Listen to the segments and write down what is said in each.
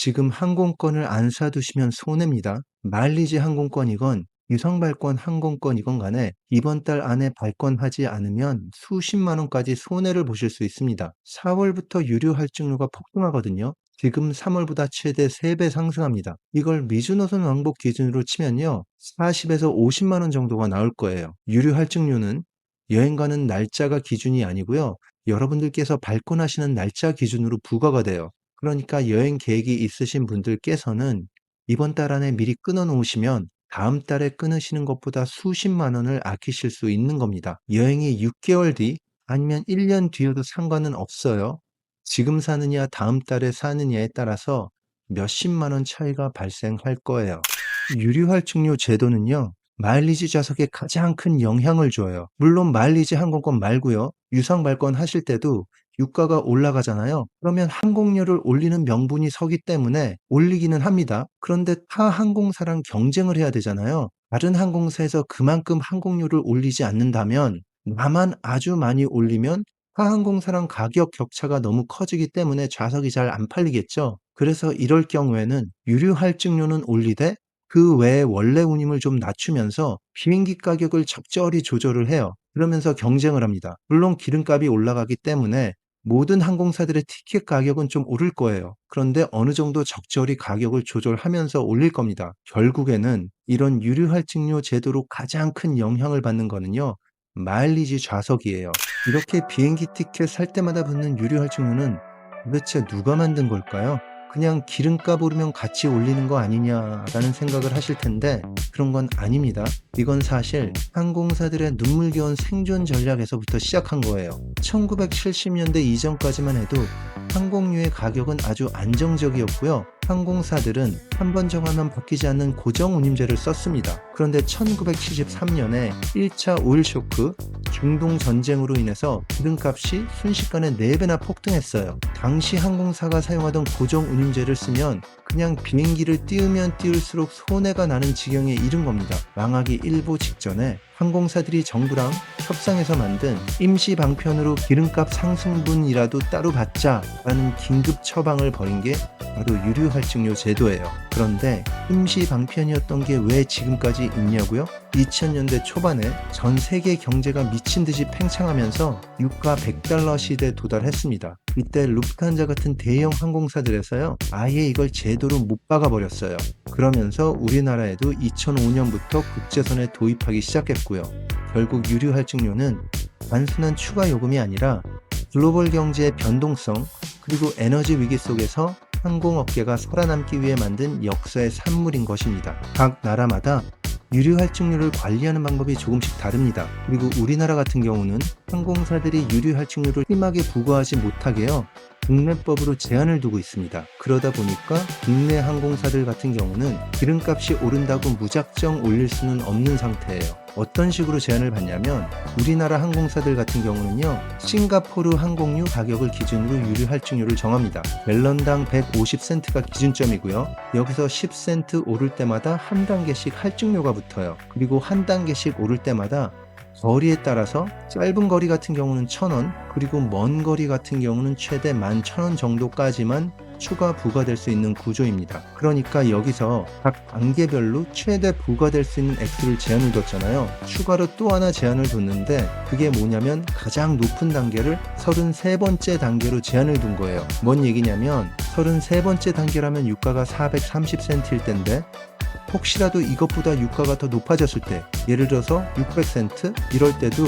지금 항공권을 안 사두시면 손해입니다. 마일리지 항공권이건 유상발권 항공권이건 간에 이번 달 안에 발권하지 않으면 수십만 원까지 손해를 보실 수 있습니다. 4월부터 유류 할증료가 폭등하거든요. 지금 3월보다 최대 3배 상승합니다. 이걸 미주노선 왕복 기준으로 치면요, 40에서 50만 원 정도가 나올 거예요. 유류 할증료는 여행 가는 날짜가 기준이 아니고요, 여러분들께서 발권하시는 날짜 기준으로 부과가 돼요. 그러니까 여행 계획이 있으신 분들께서는 이번 달 안에 미리 끊어 놓으시면 다음 달에 끊으시는 것보다 수십만 원을 아끼실 수 있는 겁니다. 여행이 6개월 뒤 아니면 1년 뒤여도 상관은 없어요. 지금 사느냐 다음 달에 사느냐에 따라서 몇십만 원 차이가 발생할 거예요. 유류할증료 제도는요, 마일리지 좌석에 가장 큰 영향을 줘요. 물론 마일리지 항공권 말고요, 유상 발권 하실 때도 유가가 올라가잖아요. 그러면 항공료를 올리는 명분이 서기 때문에 올리기는 합니다. 그런데 타 항공사랑 경쟁을 해야 되잖아요. 다른 항공사에서 그만큼 항공료를 올리지 않는다면, 나만 아주 많이 올리면 타 항공사랑 가격 격차가 너무 커지기 때문에 좌석이 잘 안 팔리겠죠. 그래서 이럴 경우에는 유류 할증료는 올리되 그 외에 원래 운임을 좀 낮추면서 비행기 가격을 적절히 조절을 해요. 그러면서 경쟁을 합니다. 물론 기름값이 올라가기 때문에 모든 항공사들의 티켓 가격은 좀 오를 거예요. 그런데 어느 정도 적절히 가격을 조절하면서 올릴 겁니다. 결국에는 이런 유류 할증료 제도로 가장 큰 영향을 받는 거는요, 마일리지 좌석이에요. 이렇게 비행기 티켓 살 때마다 붙는 유류 할증료는 도대체 누가 만든 걸까요? 그냥 기름값 오르면 같이 올리는 거 아니냐라는 생각을 하실 텐데, 그런 건 아닙니다. 이건 사실 항공사들의 눈물겨운 생존 전략에서부터 시작한 거예요. 1970년대 이전까지만 해도 항공료의 가격은 아주 안정적이었고요. 항공사들은 한 번 정하면 바뀌지 않는 고정 운임제를 썼습니다. 그런데 1973년에 1차 오일 쇼크, 중동 전쟁으로 인해서 기름값이 순식간에 4배나 폭등했어요. 당시 항공사가 사용하던 고정 운임제를 쓰면 그냥 비행기를 띄우면 띄울수록 손해가 나는 지경에 이른 겁니다. 망하기 일보 직전에 항공사들이 정부랑 협상해서 만든 임시 방편으로 기름값 상승분이라도 따로 받자라는 긴급 처방을 벌인 게 바로 유류 할증료 제도예요. 그런데 임시 방편이었던 게 왜 지금까지 있냐고요? 2000년대 초반에 전 세계 경제가 미친 듯이 팽창하면서 유가 100달러 시대에 도달했습니다. 이때 루프트한자 같은 대형 항공사들에서요, 아예 이걸 제도로 못 박아버렸어요. 그러면서 우리나라에도 2005년부터 국제선에 도입하기 시작했고요. 결국 유류 할증료는 단순한 추가 요금이 아니라 글로벌 경제의 변동성, 그리고 에너지 위기 속에서 항공업계가 살아남기 위해 만든 역사의 산물인 것입니다. 각 나라마다 유류 할증료를 관리하는 방법이 조금씩 다릅니다. 그리고 우리나라 같은 경우는 항공사들이 유류 할증료를 심하게 부과하지 못하게요, 국내법으로 제한을 두고 있습니다. 그러다 보니까 국내 항공사들 같은 경우는 기름값이 오른다고 무작정 올릴 수는 없는 상태예요. 어떤 식으로 제한을 받냐면, 우리나라 항공사들 같은 경우는요, 싱가포르 항공유 가격을 기준으로 유류 할증료를 정합니다. 갤런당 150센트가 기준점이고요. 여기서 10센트 오를 때마다 한 단계씩 할증료가 붙어요. 그리고 한 단계씩 오를 때마다 거리에 따라서 짧은 거리 같은 경우는 1,000원, 그리고 먼 거리 같은 경우는 최대 11,000원 정도까지만 추가 부과될 수 있는 구조입니다. 그러니까 여기서 각 단계별로 최대 부과될 수 있는 액수를 제한을 뒀잖아요. 추가로 또 하나 제한을 뒀는데, 그게 뭐냐면 가장 높은 단계를 33번째 단계로 제한을 둔 거예요. 뭔 얘기냐면 33번째 단계라면 유가가 430센트일 텐데, 혹시라도 이것보다 유가가 더 높아졌을 때, 예를 들어서 600센트? 이럴 때도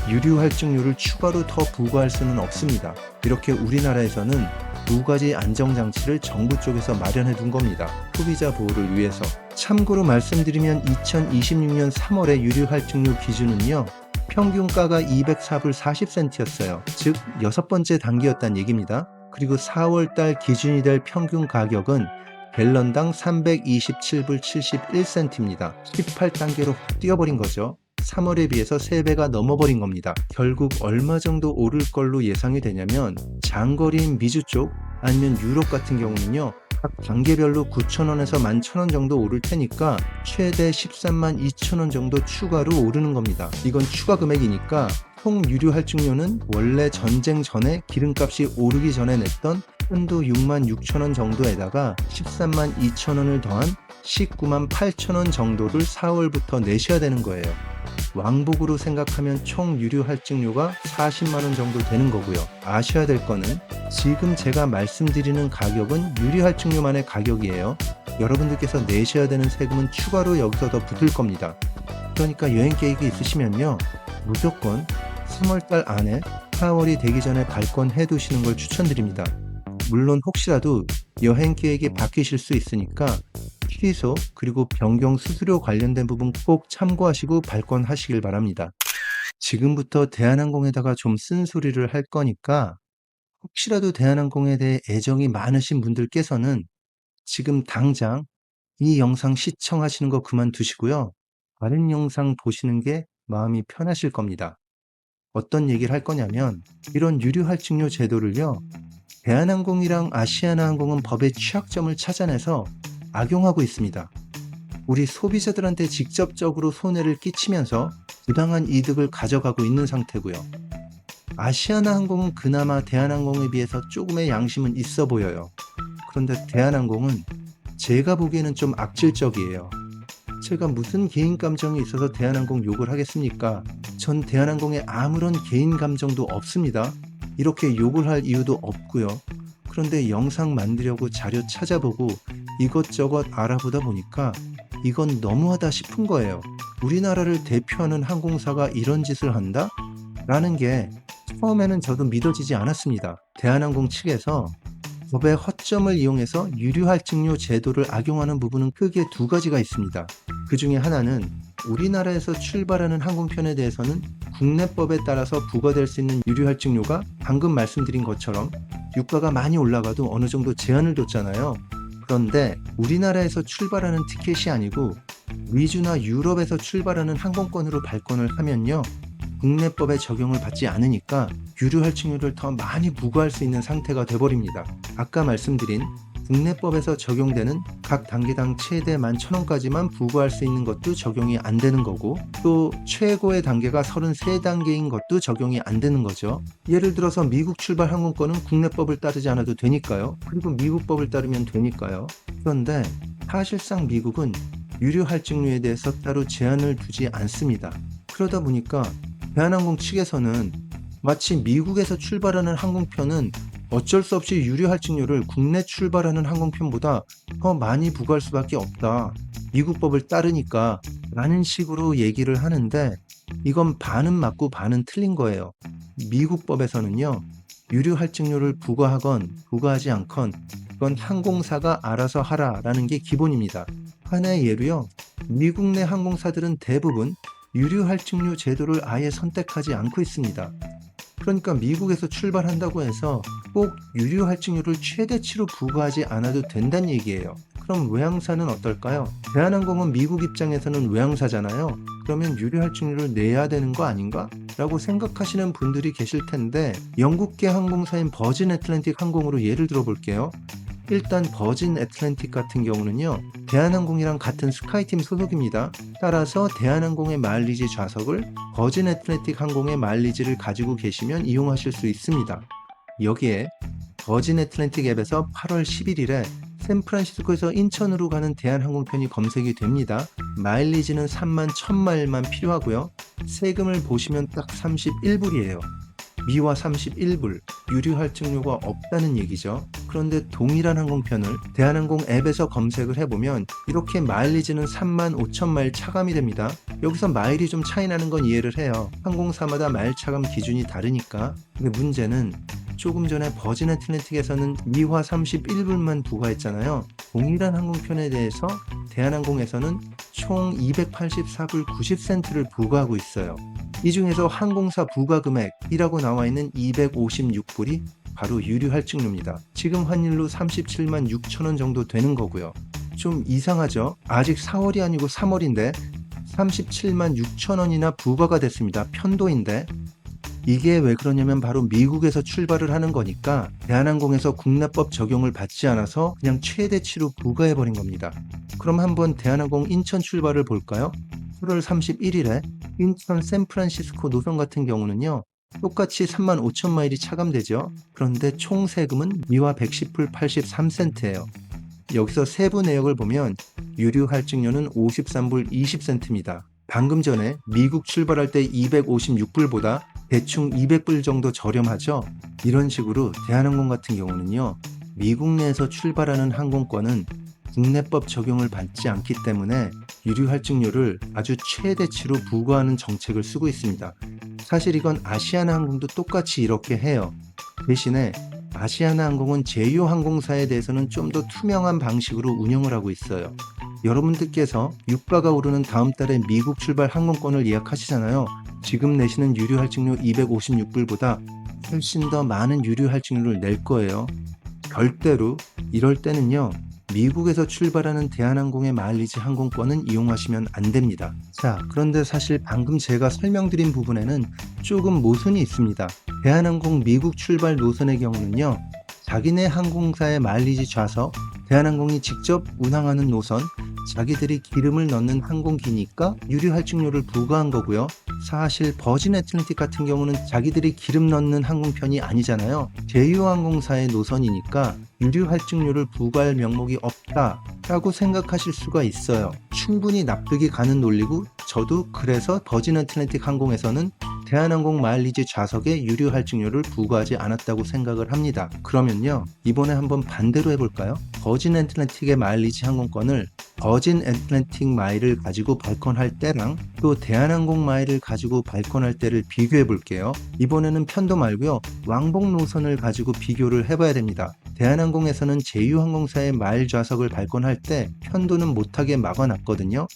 유류 할증료를 추가로 더 부과할 수는 없습니다. 이렇게 우리나라에서는 두 가지 안정장치를 정부 쪽에서 마련해 둔 겁니다. 소비자 보호를 위해서. 참고로 말씀드리면 2026년 3월에 유류 할증료 기준은요, 평균가가 204불 40센트였어요. 즉 6번째 단계였다는 얘기입니다. 그리고 4월달 기준이 될 평균 가격은 갤런당 327불 71센트입니다. 18단계로 뛰어버린 거죠. 3월에 비해서 3배가 넘어버린 겁니다. 결국 얼마 정도 오를 걸로 예상이 되냐면, 장거리인 미주 쪽 아니면 유럽 같은 경우는요, 각 단계별로 9,000원에서 11,000원 정도 오를 테니까 최대 13만 2천원 정도 추가로 오르는 겁니다. 이건 추가 금액이니까 총 유류 할증료는 원래 전쟁 전에 기름값이 오르기 전에 냈던 편도 66,000원 정도에다가 132,000원을 더한 198,000원 정도를 4월부터 내셔야 되는 거예요. 왕복으로 생각하면 총 유류 할증료가 40만 원 정도 되는 거고요. 아셔야 될 거는 지금 제가 말씀드리는 가격은 유류 할증료만의 가격이에요. 여러분들께서 내셔야 되는 세금은 추가로 여기서 더 붙을 겁니다. 그러니까 여행 계획이 있으시면요, 무조건 3월달 안에 4월이 되기 전에 발권해 두시는 걸 추천드립니다. 물론 혹시라도 여행 계획이 바뀌실 수 있으니까 취소 그리고 변경 수수료 관련된 부분 꼭 참고하시고 발권하시길 바랍니다. 지금부터 대한항공에다가 좀 쓴소리를 할 거니까 혹시라도 대한항공에 대해 애정이 많으신 분들께서는 지금 당장 이 영상 시청하시는 거 그만두시고요. 다른 영상 보시는 게 마음이 편하실 겁니다. 어떤 얘기를 할 거냐면, 이런 유류 할증료 제도를요, 대한항공이랑 아시아나항공은 법의 취약점을 찾아내서 악용하고 있습니다. 우리 소비자들한테 직접적으로 손해를 끼치면서 부당한 이득을 가져가고 있는 상태고요. 아시아나항공은 그나마 대한항공에 비해서 조금의 양심은 있어 보여요. 그런데 대한항공은 제가 보기에는 좀 악질적이에요. 제가 무슨 개인 감정이 있어서 대한항공 욕을 하겠습니까? 전 대한항공에 아무런 개인 감정도 없습니다. 이렇게 욕을 할 이유도 없고요. 그런데 영상 만들려고 자료 찾아보고 이것저것 알아보다 보니까 이건 너무하다 싶은 거예요. 우리나라를 대표하는 항공사가 이런 짓을 한다? 라는 게 처음에는 저도 믿어지지 않았습니다. 대한항공 측에서 법의 허점을 이용해서 유류 할증료 제도를 악용하는 부분은 크게 두 가지가 있습니다. 그 중에 하나는 우리나라에서 출발하는 항공편에 대해서는 국내법에 따라서 부과될 수 있는 유류 할증료가 방금 말씀드린 것처럼 유가가 많이 올라가도 어느 정도 제한을 뒀잖아요. 그런데 우리나라에서 출발하는 티켓이 아니고 위주나 유럽에서 출발하는 항공권으로 발권을 하면요, 국내법의 적용을 받지 않으니까 유류 할증료를 더 많이 부과할 수 있는 상태가 돼버립니다. 아까 말씀드린 국내법에서 적용되는 각 단계당 최대 11,000원까지만 부과할 수 있는 것도 적용이 안 되는 거고, 또 최고의 단계가 33단계인 것도 적용이 안 되는 거죠. 예를 들어서 미국 출발 항공권은 국내법을 따르지 않아도 되니까요. 그리고 미국 법을 따르면 되니까요. 그런데 사실상 미국은 유류 할증료에 대해서 따로 제한을 두지 않습니다. 그러다 보니까 대한항공 측에서는 마치 미국에서 출발하는 항공편은 어쩔 수 없이 유류 할증료를 국내 출발하는 항공편보다 더 많이 부과할 수밖에 없다, 미국 법을 따르니까, 라는 식으로 얘기를 하는데, 이건 반은 맞고 반은 틀린 거예요. 미국 법에서는요, 유류 할증료를 부과하건 부과하지 않건 그건 항공사가 알아서 하라라는 게 기본입니다. 하나의 예로요, 미국 내 항공사들은 대부분 유류 할증료 제도를 아예 선택하지 않고 있습니다. 그러니까 미국에서 출발한다고 해서 꼭 유류 할증료를 최대치로 부과하지 않아도 된다는 얘기예요. 그럼 외항사는 어떨까요? 대한항공은 미국 입장에서는 외항사잖아요. 그러면 유류 할증료를 내야 되는 거 아닌가? 라고 생각하시는 분들이 계실 텐데, 영국계 항공사인 버진 애틀랜틱 항공으로 예를 들어 볼게요. 일단 버진 애틀랜틱 같은 경우는요, 대한항공이랑 같은 스카이팀 소속입니다. 따라서 대한항공의 마일리지 좌석을 버진 애틀랜틱 항공의 마일리지를 가지고 계시면 이용하실 수 있습니다. 여기에 버진 애틀랜틱 앱에서 8월 11일에 샌프란시스코에서 인천으로 가는 대한항공편이 검색이 됩니다. 마일리지는 31,000마일만 필요하고요. 세금을 보시면 딱 31불이에요. 미화 31불, 유류 할증료가 없다는 얘기죠. 그런데 동일한 항공편을 대한항공 앱에서 검색을 해보면 이렇게 마일리지는 35,000마일 차감이 됩니다. 여기서 마일이 좀 차이 나는 건 이해를 해요. 항공사마다 마일 차감 기준이 다르니까. 근데 문제는 조금 전에 버진 애틀랜틱에서는 미화 31불만 부과했잖아요. 동일한 항공편에 대해서 대한항공에서는 총 284불 90센트를 부과하고 있어요. 이 중에서 항공사 부과 금액이라고 나와 있는 256불이 바로 유류 할증료입니다. 지금 환율로 37만 6천원 정도 되는 거고요. 좀 이상하죠? 아직 4월이 아니고 3월인데 37만 6천원이나 부과가 됐습니다. 편도인데. 이게 왜 그러냐면 바로 미국에서 출발을 하는 거니까 대한항공에서 국내법 적용을 받지 않아서 그냥 최대치로 부과해버린 겁니다. 그럼 한번 대한항공 인천 출발을 볼까요? 8월 31일에 인천 샌프란시스코 노선 같은 경우는요, 똑같이 35,000마일이 차감되죠. 그런데 총 세금은 미화 110불 83센트예요. 여기서 세부 내역을 보면 유류 할증료는 53불 20센트입니다. 방금 전에 미국 출발할 때 256불보다 대충 200불 정도 저렴하죠? 이런 식으로 대한항공 같은 경우는요, 미국 내에서 출발하는 항공권은 국내법 적용을 받지 않기 때문에 유류 할증료를 아주 최대치로 부과하는 정책을 쓰고 있습니다. 사실 이건 아시아나 항공도 똑같이 이렇게 해요. 대신에 아시아나 항공은 제휴 항공사에 대해서는 좀 더 투명한 방식으로 운영을 하고 있어요. 여러분들께서 유가가 오르는 다음 달에 미국 출발 항공권을 예약하시잖아요. 지금 내시는 유류 할증료 256불보다 훨씬 더 많은 유류 할증료를 낼 거예요. 절대로 이럴 때는요, 미국에서 출발하는 대한항공의 마일리지 항공권은 이용하시면 안 됩니다. 자, 그런데 사실 방금 제가 설명드린 부분에는 조금 모순이 있습니다. 대한항공 미국 출발 노선의 경우는요, 자기네 항공사의 마일리지 좌석, 대한항공이 직접 운항하는 노선, 자기들이 기름을 넣는 항공기니까 유류 할증료를 부과한 거고요. 사실 버진 애틀랜틱 같은 경우는 자기들이 기름 넣는 항공편이 아니잖아요. 제휴항공사의 노선이니까 유류 할증료를 부과할 명목이 없다라고 생각하실 수가 있어요. 충분히 납득이 가는 논리고, 저도 그래서 버진 애틀랜틱 항공에서는 대한항공 마일리지 좌석에 유류 할증료를 부과하지 않았다고 생각을 합니다. 그러면요, 이번에 한번 반대로 해볼까요? 버진 애틀랜틱의 마일리지 항공권을 버진 애틀랜틱 마일을 가지고 발권할 때랑 또 대한항공 마일을 가지고 발권할 때를 비교해 볼게요. 이번에는 편도 말고요, 왕복 노선을 가지고 비교를 해봐야 됩니다. 대한항공에서는 제휴항공사의 마일 좌석을 발권할 때 편도는 못하게 막아놨거든요.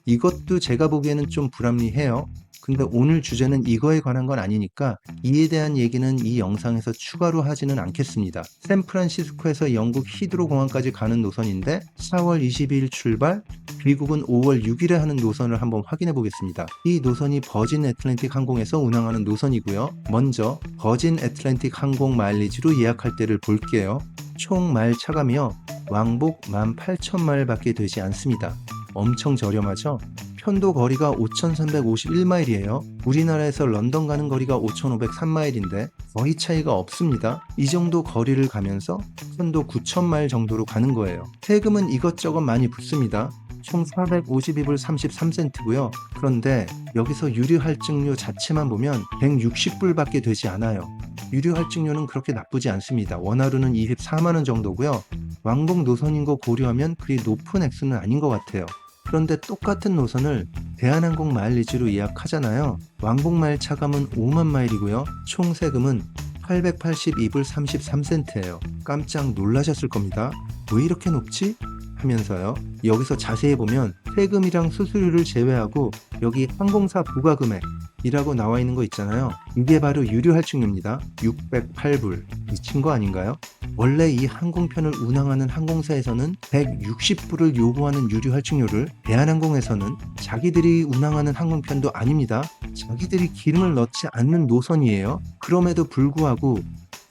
이것도 제가 보기에는 좀 불합리해요. 근데 오늘 주제는 이거에 관한 건 아니니까 이에 대한 얘기는 이 영상에서 추가로 하지는 않겠습니다. 샌프란시스코에서 영국 히드로 공항까지 가는 노선인데 4월 22일 출발, 귀국은 5월 6일에 하는 노선을 한번 확인해 보겠습니다. 이 노선이 버진 애틀랜틱 항공에서 운항하는 노선이고요. 먼저 버진 애틀랜틱 항공 마일리지로 예약할 때를 볼게요. 총 마일 차감이요, 왕복 18,000마일밖에 되지 않습니다. 엄청 저렴하죠? 편도 거리가 5,351마일이에요. 우리나라에서 런던 가는 거리가 5,503마일인데 거의 차이가 없습니다. 이 정도 거리를 가면서 편도 9,000마일 정도로 가는 거예요. 세금은 이것저것 많이 붙습니다. 총 452불 33센트고요. 그런데 여기서 유류 할증료 자체만 보면 160불밖에 되지 않아요. 유류 할증료는 그렇게 나쁘지 않습니다. 원하루는 24만원 정도고요. 왕복 노선인 거 고려하면 그리 높은 액수는 아닌 것 같아요. 그런데 똑같은 노선을 대한항공 마일리지로 예약하잖아요. 왕복 마일 차감은 5만 마일이고요. 총 세금은 882불 33센트예요. 깜짝 놀라셨을 겁니다. 왜 이렇게 높지? 하면서요. 여기서 자세히 보면 세금이랑 수수료를 제외하고 여기 항공사 부가금액 이라고 나와 있는 거 있잖아요. 이게 바로 유류 할증료입니다. 608불. 미친 거 아닌가요? 원래 이 항공편을 운항하는 항공사에서는 160불을 요구하는 유류 할증료를 대한항공에서는 자기들이 운항하는 항공편도 아닙니다. 자기들이 기름을 넣지 않는 노선이에요. 그럼에도 불구하고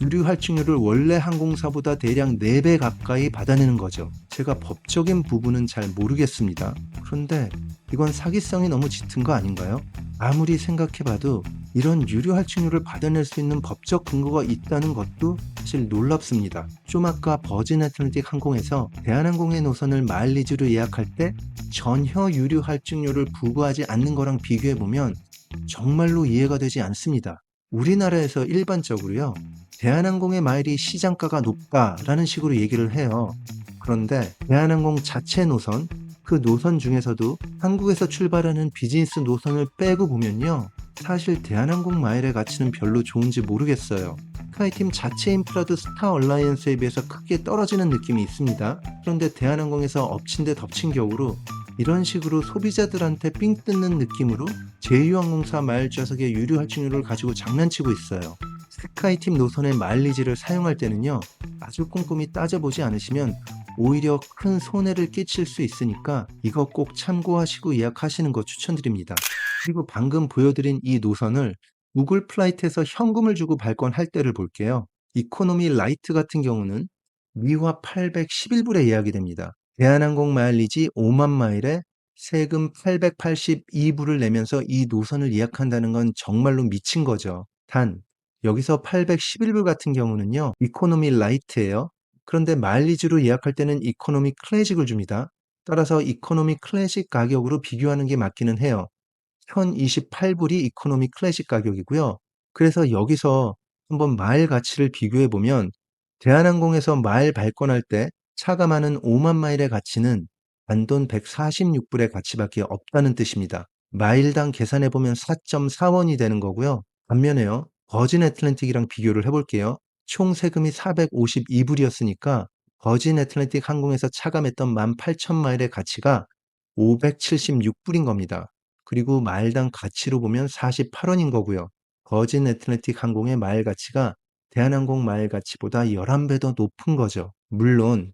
유류 할증료를 원래 항공사보다 대략 4배 가까이 받아내는 거죠. 제가 법적인 부분은 잘 모르겠습니다. 그런데 이건 사기성이 너무 짙은 거 아닌가요? 아무리 생각해봐도 이런 유류 할증료를 받아낼 수 있는 법적 근거가 있다는 것도 사실 놀랍습니다. 좀 아까 버진 애틀랜틱 항공에서 대한항공의 노선을 마일리지로 예약할 때 전혀 유류 할증료를 부과하지 않는 거랑 비교해보면 정말로 이해가 되지 않습니다. 우리나라에서 일반적으로요, 대한항공의 마일이 시장가가 높다라는 식으로 얘기를 해요. 그런데 대한항공 자체 노선, 그 노선 중에서도 한국에서 출발하는 비즈니스 노선을 빼고 보면요, 사실 대한항공 마일의 가치는 별로 좋은지 모르겠어요. 스카이팀 자체 인프라도 스타 얼라이언스에 비해서 크게 떨어지는 느낌이 있습니다. 그런데 대한항공에서 엎친 데 덮친 격으로 이런 식으로 소비자들한테 삥 뜯는 느낌으로 제휴항공사 마일 좌석의 유류 할증료를 가지고 장난치고 있어요. 스카이팀 노선의 마일리지를 사용할 때는요, 아주 꼼꼼히 따져보지 않으시면 오히려 큰 손해를 끼칠 수 있으니까 이거 꼭 참고하시고 예약하시는 거 추천드립니다. 그리고 방금 보여드린 이 노선을 구글 플라이트에서 현금을 주고 발권할 때를 볼게요. 이코노미 라이트 같은 경우는 미화 811불에 예약이 됩니다. 대한항공 마일리지 5만 마일에 세금 882불을 내면서 이 노선을 예약한다는 건 정말로 미친 거죠. 단 여기서 811불 같은 경우는요, 이코노미 라이트예요. 그런데 마일리지로 예약할 때는 이코노미 클래식을 줍니다. 따라서 이코노미 클래식 가격으로 비교하는 게 맞기는 해요. 1,028불이 이코노미 클래식 가격이고요. 그래서 여기서 한번 마일 가치를 비교해 보면 대한항공에서 마일 발권할 때 차감하는 5만 마일의 가치는 단돈 146불의 가치밖에 없다는 뜻입니다. 마일당 계산해 보면 4.4원이 되는 거고요. 반면에요, 버진 애틀랜틱이랑 비교를 해 볼게요. 총 세금이 452불이었으니까 버진 애틀랜틱 항공에서 차감했던 18,000 마일의 가치가 576불인 겁니다. 그리고 마일당 가치로 보면 48원인 거고요. 버진 애틀랜틱 항공의 마일 가치가 대한항공 마일 가치보다 11배 더 높은 거죠. 물론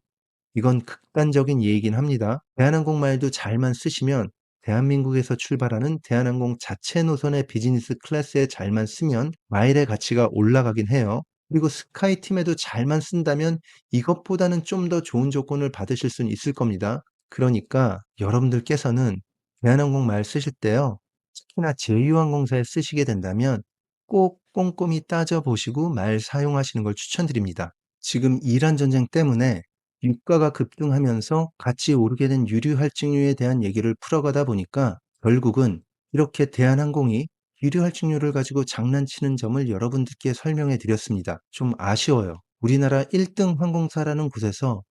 이건 극단적인 예이긴 합니다. 대한항공 마일도 잘만 쓰시면, 대한민국에서 출발하는 대한항공 자체 노선의 비즈니스 클래스에 잘만 쓰면 마일의 가치가 올라가긴 해요. 그리고 스카이팀에도 잘만 쓴다면 이것보다는 좀 더 좋은 조건을 받으실 수는 있을 겁니다. 그러니까 여러분들께서는 대한항공 마일 쓰실 때요, 특히나 제휴항공사에 쓰시게 된다면 꼭 꼼꼼히 따져보시고 마일 사용하시는 걸 추천드립니다. 지금 이란 전쟁 때문에 유가가 급등하면서 같이 오르게 된 유류 할증료에 대한 얘기를 풀어가다 보니까 결국은 이렇게 대한항공이 유류 할증료를 가지고 장난치는 점을 여러분들께 설명해 드렸습니다. 좀 아쉬워요. 우리나라 1등 항공사라는 곳에서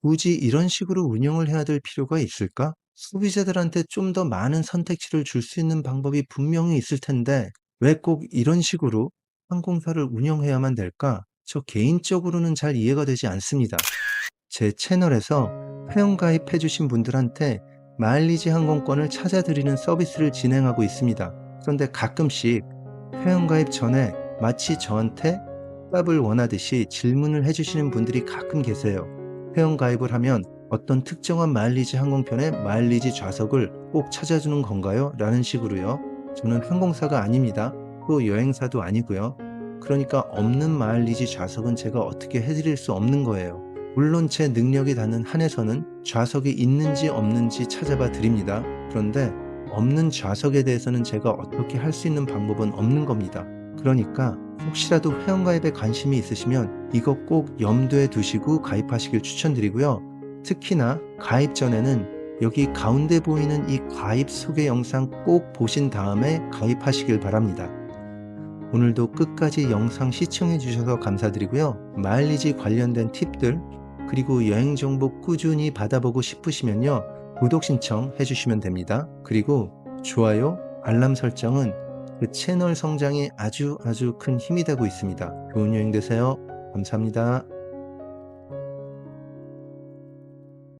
굳이 이런 식으로 운영을 해야 될 필요가 있을까? 소비자들한테 좀 더 많은 선택지를 줄 수 있는 방법이 분명히 있을 텐데 왜 꼭 이런 식으로 항공사를 운영해야만 될까? 저 개인적으로는 잘 이해가 되지 않습니다. 제 채널에서 회원가입해 주신 분들한테 마일리지 항공권을 찾아드리는 서비스를 진행하고 있습니다. 그런데 가끔씩 회원가입 전에 마치 저한테 답을 원하듯이 질문을 해주시는 분들이 가끔 계세요. 회원가입을 하면 어떤 특정한 마일리지 항공편의 마일리지 좌석을 꼭 찾아주는 건가요? 라는 식으로요. 저는 항공사가 아닙니다. 또 여행사도 아니고요. 그러니까 없는 마일리지 좌석은 제가 어떻게 해드릴 수 없는 거예요. 물론 제 능력이 닿는 한에서는 좌석이 있는지 없는지 찾아봐 드립니다. 그런데 없는 좌석에 대해서는 제가 어떻게 할 수 있는 방법은 없는 겁니다. 그러니까 혹시라도 회원가입에 관심이 있으시면 이거 꼭 염두에 두시고 가입하시길 추천드리고요. 특히나 가입 전에는 여기 가운데 보이는 이 가입 소개 영상 꼭 보신 다음에 가입하시길 바랍니다. 오늘도 끝까지 영상 시청해 주셔서 감사드리고요. 마일리지 관련된 팁들, 그리고 여행 정보 꾸준히 받아보고 싶으시면요, 구독 신청해 주시면 됩니다. 그리고 좋아요, 알람 설정은 그 채널 성장에 아주 큰 힘이 되고 있습니다. 좋은 여행 되세요. 감사합니다.